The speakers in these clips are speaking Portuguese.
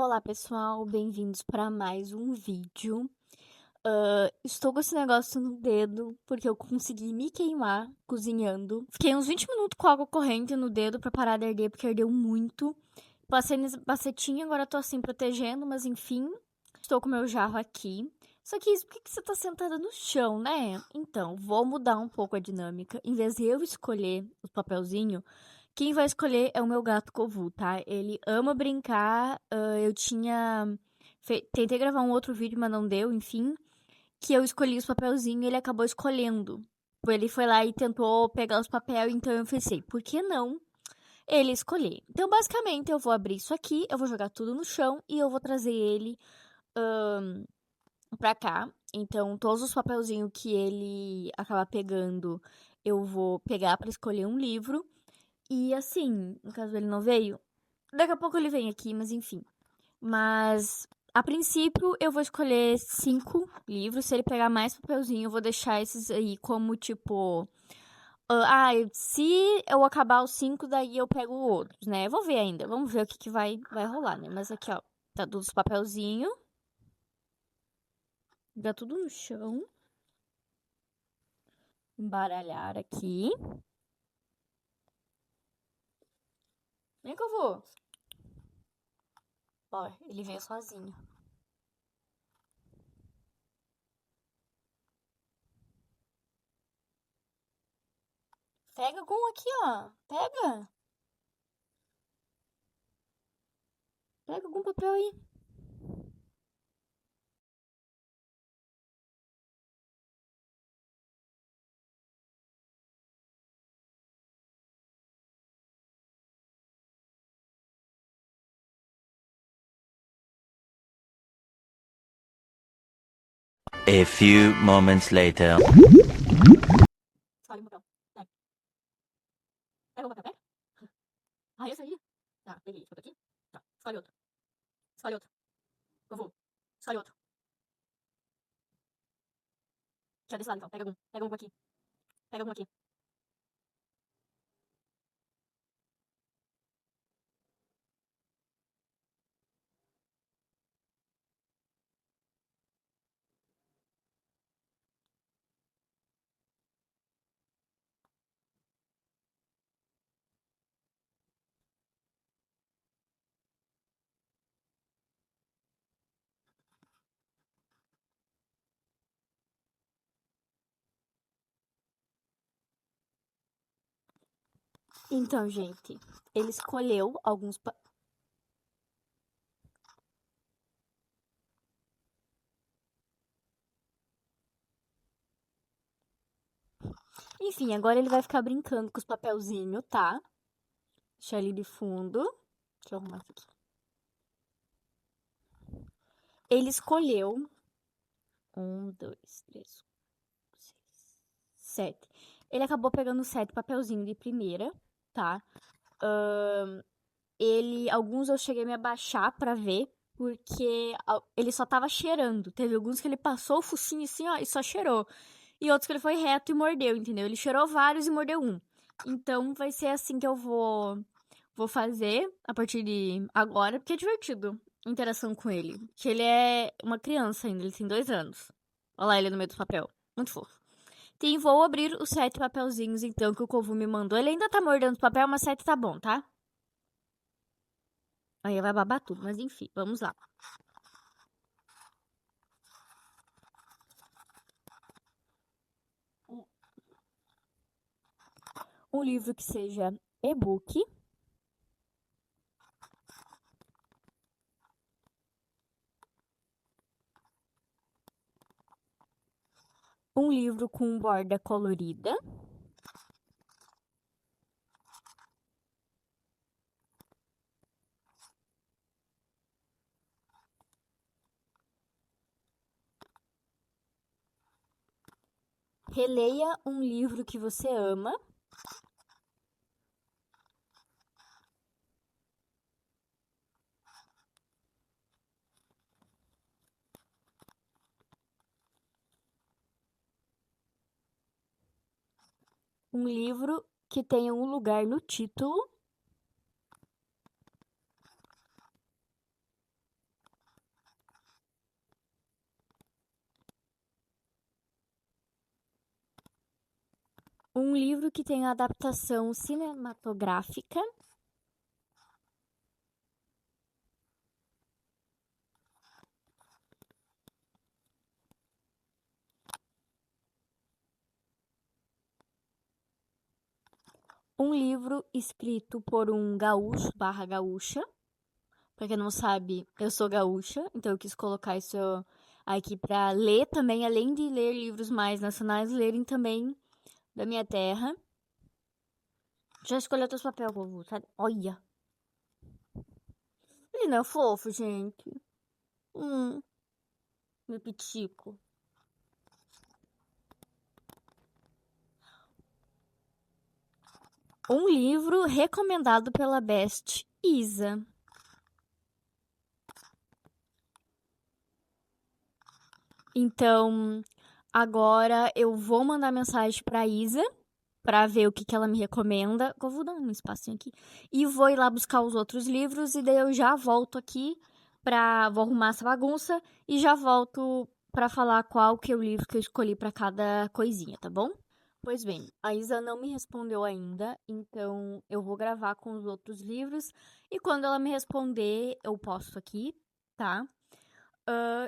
Olá pessoal, bem-vindos para mais um vídeo. Estou com esse negócio no dedo porque eu consegui me queimar cozinhando. Fiquei uns 20 minutos com água corrente no dedo para parar de arder porque ardeu muito. Passei nesse bacetinho, agora tô assim protegendo, mas enfim. Estou com meu jarro aqui. Só que por que você tá sentada no chão, né? Então, vou mudar um pouco a dinâmica. Em vez de eu escolher o papelzinho, quem vai escolher é o meu gato Kovu, tá? Ele ama brincar. Eu tinha. Tentei gravar um outro vídeo, mas não deu, enfim. Que eu escolhi os papelzinhos e ele acabou escolhendo. Ele foi lá e tentou pegar os papéis, então eu pensei, por que não ele escolher? Então, basicamente, eu vou abrir isso aqui, eu vou jogar tudo no chão e eu vou trazer ele pra cá. Então, todos os papelzinhos que ele acabar pegando, eu vou pegar pra escolher um livro. E assim, no caso ele não veio, daqui a pouco ele vem aqui, mas enfim. Mas a princípio eu vou escolher 5 livros. Se ele pegar mais papelzinho, eu vou deixar esses aí como tipo. Se eu acabar os 5, daí eu pego outros, né? Eu vou ver ainda. Vamos ver o que vai rolar, né? Mas aqui, ó, tá todos os papelzinhos. Dá tudo no chão. Embaralhar aqui. Vem que eu vou. Ó, ele veio sozinho. Pega algum aqui, ó. Pega. Pega algum papel aí. A few moments later. Escolhe um papel. Pega. Pega um papel, pega. Esse aí. Tá, peguei. Esse aqui. Tá, escolhe outro. Escolhe outro. Eu vou. Escolhe outro. Tira desse lado, então. Pega algum. Pega um aqui. Pega algum aqui. Então, gente, ele escolheu alguns. Enfim, agora ele vai ficar brincando com os papelzinhos, tá? Deixa ele de fundo. Deixa eu arrumar isso aqui. Ele escolheu. 7. Ele acabou pegando 7 papelzinhos de primeira, tá? Alguns eu cheguei a me abaixar pra ver, porque ele só tava cheirando. Teve alguns que ele passou o focinho assim, ó, e só cheirou. E outros que ele foi reto e mordeu, entendeu? Ele cheirou vários e mordeu um. Então vai ser assim que eu vou fazer a partir de agora, porque é divertido a interação com ele. Que ele é uma criança ainda, ele tem 2 anos. Olha lá ele no meio do papel. Muito fofo. Então, vou abrir os 7 papelzinhos, então, que o Kovu me mandou. Ele ainda tá mordendo o papel, mas 7 tá bom, tá? Aí vai babar tudo, mas enfim, vamos lá. Um livro que seja e-book. Um livro com borda colorida. Releia um livro que você ama. Um livro que tenha um lugar no título. Um livro que tem adaptação cinematográfica. Um livro escrito por um gaúcho barra gaúcha. Pra quem não sabe, eu sou gaúcha, então eu quis colocar isso aqui pra ler também, além de ler livros mais nacionais, lerem também da minha terra. Já escolheu teus papéis, vovô, sabe? Olha. Ele não é fofo, gente. Meu pitico. Um livro recomendado pela Best Isa. Então, agora eu vou mandar mensagem pra Isa pra ver o que que ela me recomenda. Eu vou dar um espacinho aqui. E vou ir lá buscar os outros livros e daí eu já volto aqui vou arrumar essa bagunça e já volto pra falar qual que é o livro que eu escolhi pra cada coisinha, tá bom? Pois bem, a Isa não me respondeu ainda, então eu vou gravar com os outros livros e quando ela me responder, eu posto aqui, tá?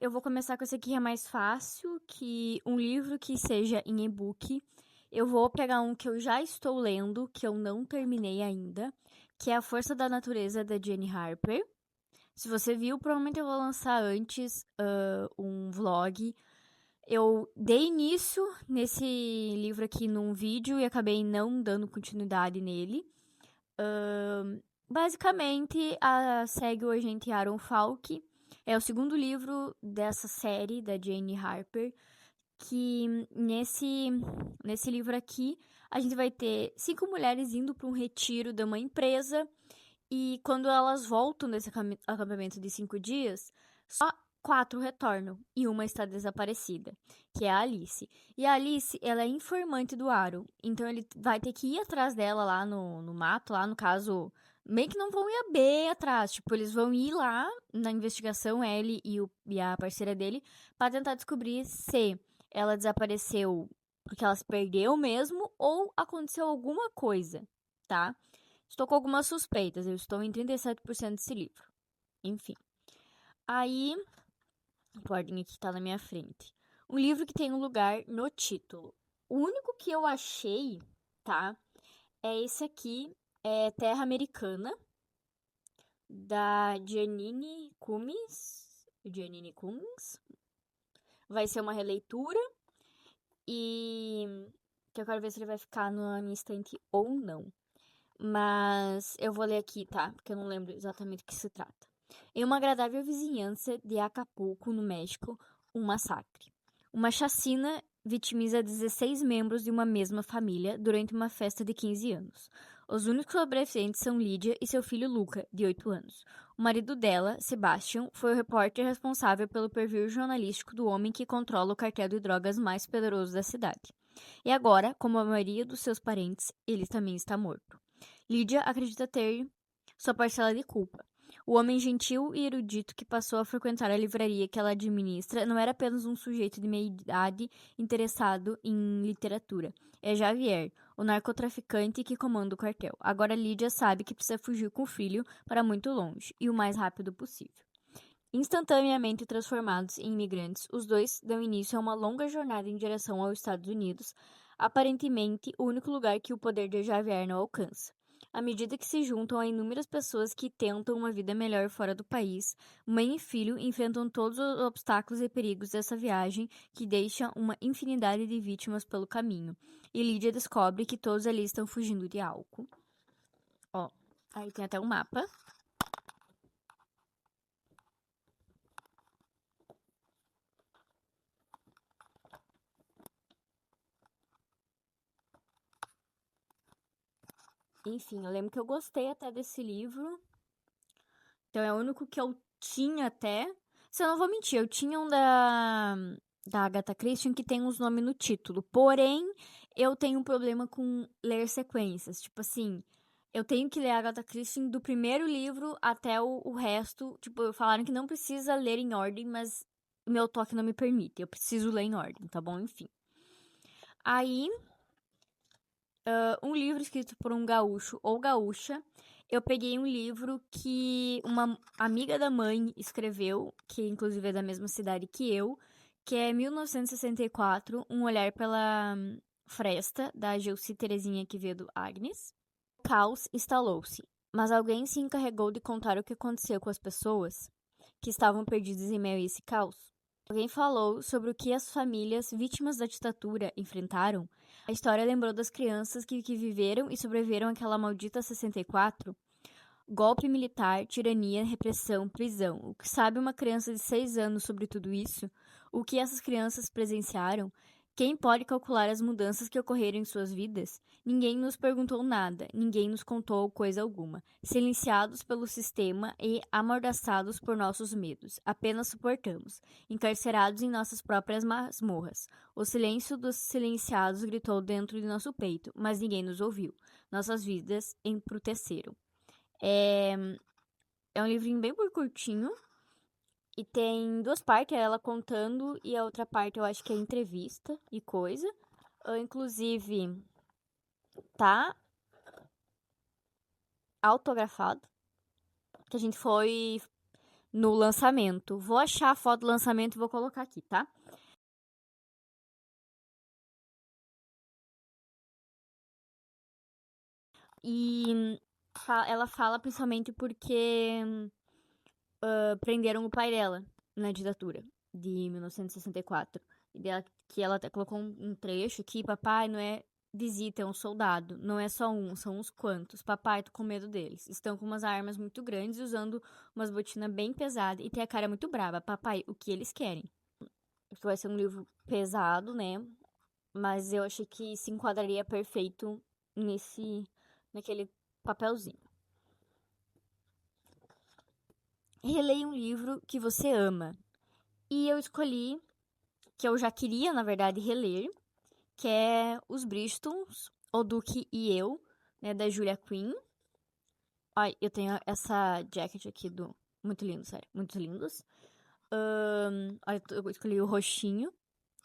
Eu vou começar com esse aqui que é mais fácil, que um livro que seja em e-book. Eu vou pegar um que eu já estou lendo, que eu não terminei ainda, que é A Força da Natureza, da Jenny Harper. Se você viu, provavelmente eu vou lançar antes um vlog. Eu dei início nesse livro aqui num vídeo e acabei não dando continuidade nele. Basicamente, segue o agente Aaron Falk. É o segundo livro dessa série da Jane Harper, que nesse livro aqui a gente vai ter 5 mulheres indo para um retiro de uma empresa e quando elas voltam desse acampamento de 5 dias, só 4 retornam e uma está desaparecida, que é a Alice. E a Alice, ela é informante do Aaron, então ele vai ter que ir atrás dela lá no mato, lá no caso, meio que não vão ir bem atrás, tipo, eles vão ir lá na investigação, ele e a parceira dele, para tentar descobrir se ela desapareceu porque ela se perdeu mesmo ou aconteceu alguma coisa, tá? Estou com algumas suspeitas, eu estou em 37% desse livro. Enfim. Aí, a ordem aqui tá na minha frente. Um livro que tem um lugar no título. O único que eu achei, tá? É esse aqui, é Terra Americana, da Janine Cummins. Janine Cummins. Vai ser uma releitura. E que eu quero ver se ele vai ficar na minha estante ou não. Mas eu vou ler aqui, tá? Porque eu não lembro exatamente do que se trata. Em uma agradável vizinhança de Acapulco, no México, um massacre. Uma chacina vitimiza 16 membros de uma mesma família durante uma festa de 15 anos. Os únicos sobreviventes são Lídia e seu filho Luca, de 8 anos. O marido dela, Sebastian, foi o repórter responsável pelo perfil jornalístico do homem que controla o cartel de drogas mais poderoso da cidade. E agora, como a maioria dos seus parentes, ele também está morto. Lídia acredita ter sua parcela de culpa. O homem gentil e erudito que passou a frequentar a livraria que ela administra não era apenas um sujeito de meia-idade interessado em literatura. É Javier, o narcotraficante que comanda o cartel. Agora Lídia sabe que precisa fugir com o filho para muito longe e o mais rápido possível. Instantaneamente transformados em imigrantes, os dois dão início a uma longa jornada em direção aos Estados Unidos, aparentemente o único lugar que o poder de Javier não alcança. À medida que se juntam a inúmeras pessoas que tentam uma vida melhor fora do país, mãe e filho enfrentam todos os obstáculos e perigos dessa viagem que deixa uma infinidade de vítimas pelo caminho. E Lídia descobre que todos ali estão fugindo de álcool. Ó, aí tem até um mapa. Enfim, eu lembro que eu gostei até desse livro. Então é o único que eu tinha até. Se eu não vou mentir, eu tinha um da Agatha Christie que tem uns nomes no título. Porém, eu tenho um problema com ler sequências. Tipo assim, eu tenho que ler a Agatha Christie do primeiro livro até o resto. Tipo, falaram que não precisa ler em ordem, mas o meu toque não me permite. Eu preciso ler em ordem, tá bom? Enfim. Aí, um livro escrito por um gaúcho ou gaúcha. Eu peguei um livro que uma amiga da mãe escreveu, que inclusive é da mesma cidade que eu, que é 1964, Um Olhar pela Fresta, da Gelsi Terezinha Quevedo Agnes. O caos instalou-se, mas alguém se encarregou de contar o que aconteceu com as pessoas que estavam perdidas em meio a esse caos. Alguém falou sobre o que as famílias vítimas da ditadura enfrentaram. A história lembrou das crianças que viveram e sobreviveram àquela maldita 64. Golpe militar, tirania, repressão, prisão. O que sabe uma criança de 6 anos sobre tudo isso? O que essas crianças presenciaram? Quem pode calcular as mudanças que ocorreram em suas vidas? Ninguém nos perguntou nada, ninguém nos contou coisa alguma. Silenciados pelo sistema e amordaçados por nossos medos, apenas suportamos, encarcerados em nossas próprias masmorras. O silêncio dos silenciados gritou dentro de nosso peito, mas ninguém nos ouviu. Nossas vidas embruteceram. É um livrinho bem curtinho. E tem 2 partes, ela contando e a outra parte eu acho que é entrevista e coisa. Inclusive, tá autografado. Que a gente foi no lançamento. Vou achar a foto do lançamento e vou colocar aqui, tá? E ela fala principalmente porque prenderam o pai dela na ditadura de 1964. E dela, que ela até colocou um trecho aqui, papai não é visita, é um soldado. Não é só um, são uns quantos. Papai, tô com medo deles. Estão com umas armas muito grandes, usando umas botinas bem pesadas e tem a cara muito brava. Papai, o que eles querem? Isso vai ser um livro pesado, né? Mas eu achei que se enquadraria perfeito naquele papelzinho. Releia um livro que você ama. E eu escolhi, que eu já queria, na verdade, reler, que é Os Bristons, O Duque e Eu, né, da Julia Quinn. Ai, eu tenho essa jacket aqui do... Muito lindo, sério. Muito lindos. Eu escolhi o roxinho.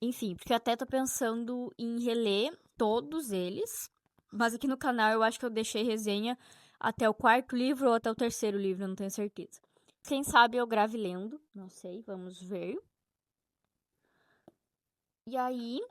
Enfim, porque eu até tô pensando em reler todos eles. Mas aqui no canal eu acho que eu deixei resenha até o 4º livro ou até o 3º livro, eu não tenho certeza. Quem sabe eu grave lendo, não sei, vamos ver. E aí,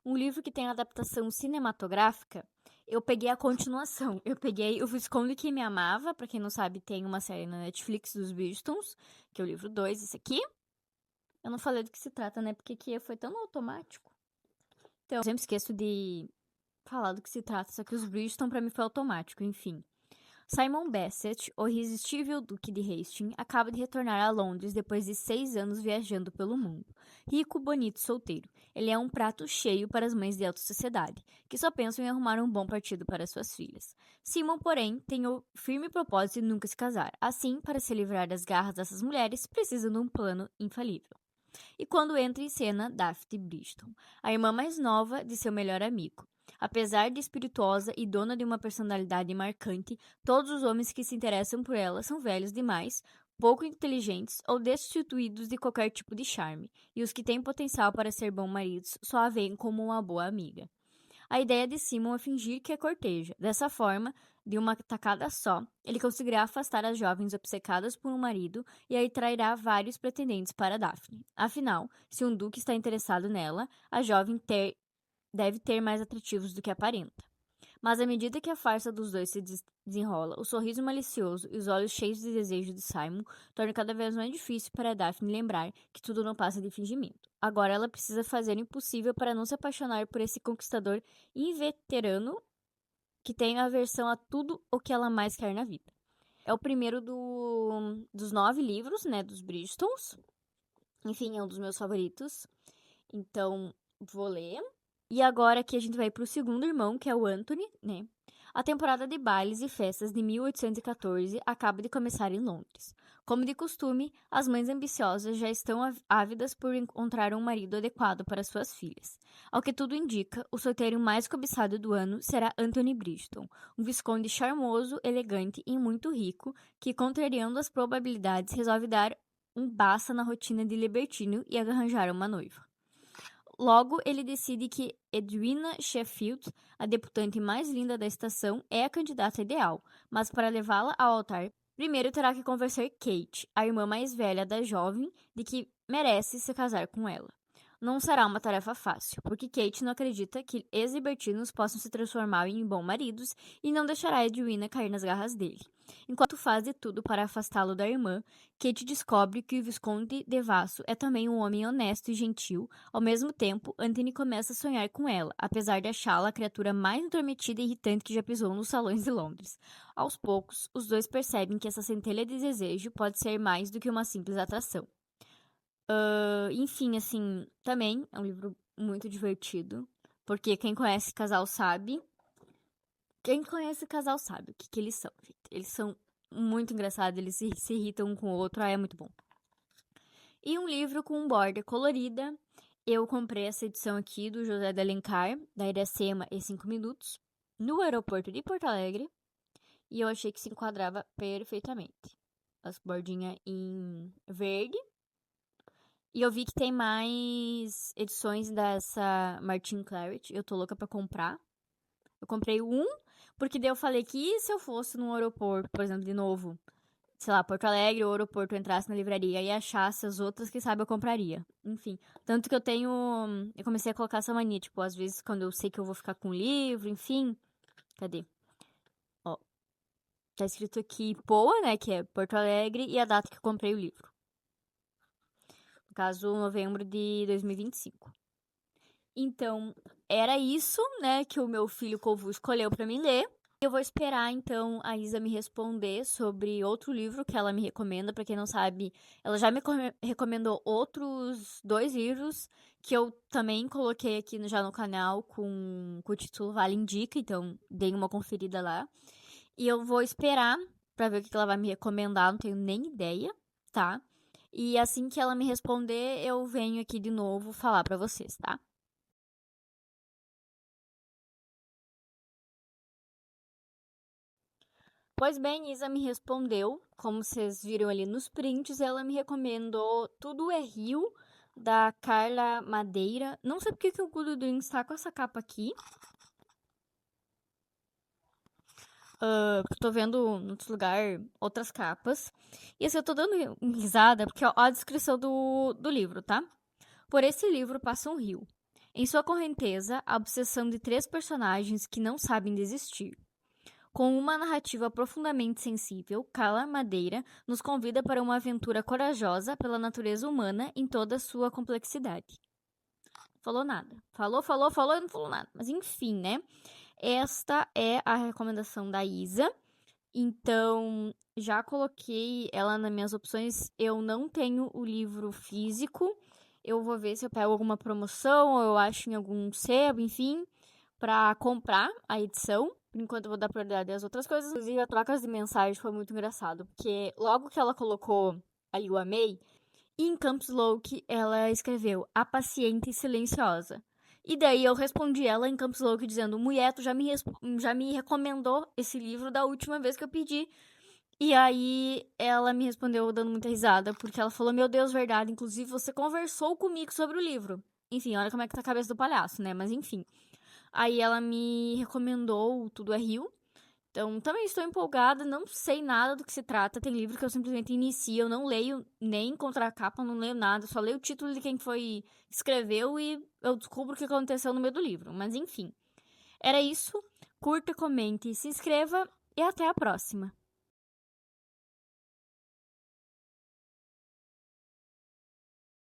um livro que tem adaptação cinematográfica, eu peguei a continuação. Eu peguei O Visconde que Me Amava, pra quem não sabe, tem uma série na Netflix dos Bristons, que é o livro 2, esse aqui. Eu não falei do que se trata, né? Porque aqui foi tão automático. Então, eu sempre esqueço de falar do que se trata, só que os Briston pra mim foi automático, enfim. Simon Bassett, o irresistível Duque de Hastings, acaba de retornar a Londres depois de 6 anos viajando pelo mundo. Rico, bonito, solteiro. Ele é um prato cheio para as mães de alta sociedade, que só pensam em arrumar um bom partido para suas filhas. Simon, porém, tem o firme propósito de nunca se casar. Assim, para se livrar das garras dessas mulheres, precisa de um plano infalível. E quando entra em cena Daphne Briston, a irmã mais nova de seu melhor amigo. Apesar de espirituosa e dona de uma personalidade marcante, todos os homens que se interessam por ela são velhos demais, pouco inteligentes ou destituídos de qualquer tipo de charme, e os que têm potencial para ser bons maridos só a veem como uma boa amiga. A ideia de Simon é fingir que a corteja. Dessa forma, de uma tacada só, ele conseguirá afastar as jovens obcecadas por um marido e aí trairá vários pretendentes para Daphne. Afinal, se um duque está interessado nela, a jovem deve ter mais atrativos do que aparenta. Mas à medida que a farsa dos dois se desenrola, o sorriso malicioso e os olhos cheios de desejo de Simon tornam cada vez mais difícil para Daphne lembrar que tudo não passa de fingimento. Agora ela precisa fazer o impossível para não se apaixonar por esse conquistador inveterano que tem aversão a tudo o que ela mais quer na vida. É o primeiro dos 9 livros, né, dos Bristons. Enfim, é um dos meus favoritos. Então, vou ler. E agora aqui a gente vai pro segundo irmão, que é o Anthony, né? A temporada de bailes e festas de 1814 acaba de começar em Londres. Como de costume, as mães ambiciosas já estão ávidas por encontrar um marido adequado para suas filhas. Ao que tudo indica, o solteiro mais cobiçado do ano será Anthony Briston, um visconde charmoso, elegante e muito rico, que, contrariando as probabilidades, resolve dar um basta na rotina de libertino e arranjar uma noiva. Logo, ele decide que Edwina Sheffield, a debutante mais linda da estação, é a candidata ideal, mas para levá-la ao altar, primeiro terá que convencer Kate, a irmã mais velha da jovem, de que merece se casar com ela. Não será uma tarefa fácil, porque Kate não acredita que ex-libertinos possam se transformar em bons maridos e não deixará Edwina cair nas garras dele. Enquanto faz de tudo para afastá-lo da irmã, Kate descobre que o Visconde de Vasso é também um homem honesto e gentil. Ao mesmo tempo, Anthony começa a sonhar com ela, apesar de achá-la a criatura mais intrometida e irritante que já pisou nos salões de Londres. Aos poucos, os dois percebem que essa centelha de desejo pode ser mais do que uma simples atração. Enfim, assim, também é um livro muito divertido, porque quem conhece casal sabe. Quem conhece casal sabe o que eles são, gente. Eles são muito engraçados, eles se irritam um com o outro, é muito bom. E um livro com borda colorida. Eu comprei essa edição aqui do José de Alencar, da Iracema e 5 Minutos, no aeroporto de Porto Alegre. E eu achei que se enquadrava perfeitamente. As bordinhas em verde. E eu vi que tem mais edições dessa Martin Claret. Eu tô louca pra comprar. Eu comprei um, porque daí eu falei que se eu fosse num aeroporto, por exemplo, de novo, sei lá, Porto Alegre ou aeroporto, eu entrasse na livraria e achasse as outras, quem sabe eu compraria. Enfim, tanto que eu tenho... Eu comecei a colocar essa mania, tipo, às vezes quando eu sei que eu vou ficar com o livro, enfim... Cadê? Ó, tá escrito aqui POA, né, que é Porto Alegre, e a data que eu comprei o livro. No caso, novembro de 2025. Então, era isso, né, que o meu filho Kovu escolheu pra mim ler. Eu vou esperar, então, a Isa me responder sobre outro livro que ela me recomenda. Pra quem não sabe, ela já me recomendou outros 2 livros que eu também coloquei aqui já no canal com o título Vale Indica, então dei uma conferida lá. E eu vou esperar pra ver o que ela vai me recomendar, não tenho nem ideia, tá? E assim que ela me responder, eu venho aqui de novo falar pra vocês, tá? Pois bem, Isa me respondeu, como vocês viram ali nos prints, ela me recomendou Tudo é Rio, da Carla Madeira. Não sei porque que o Good Dreams tá com essa capa aqui. Tô vendo em outros lugares outras capas. E assim, eu tô dando risada porque ó, a descrição do livro, tá? Por esse livro passa um rio. Em sua correnteza, a obsessão de 3 personagens que não sabem desistir. Com uma narrativa profundamente sensível, Carla Madeira nos convida para uma aventura corajosa pela natureza humana em toda a sua complexidade. Falou nada. Falou e não falou nada. Mas enfim, né? Esta é a recomendação da Isa. Então, já coloquei ela nas minhas opções. Eu não tenho o livro físico. Eu vou ver se eu pego alguma promoção ou eu acho em algum sebo, enfim, para comprar a edição. Por enquanto eu vou dar prioridade às outras coisas. Inclusive, a troca de mensagem foi muito engraçado, porque logo que ela colocou ali o amei, em Campus Loki ela escreveu a paciente e silenciosa. E daí eu respondi ela em Campus Loki dizendo: mulher, tu já me recomendou esse livro da última vez que eu pedi. E aí ela me respondeu dando muita risada, porque ela falou: meu Deus, verdade, inclusive você conversou comigo sobre o livro. Enfim, olha como é que tá a cabeça do palhaço, né? Mas enfim. Aí ela me recomendou o Tudo é Rio. Então, também estou empolgada, não sei nada do que se trata. Tem livro que eu simplesmente inicio, eu não leio nem contracapa, não leio nada, só leio o título de quem foi escreveu e eu descubro o que aconteceu no meio do livro. Mas enfim, era isso. Curta, comente, se inscreva e até a próxima.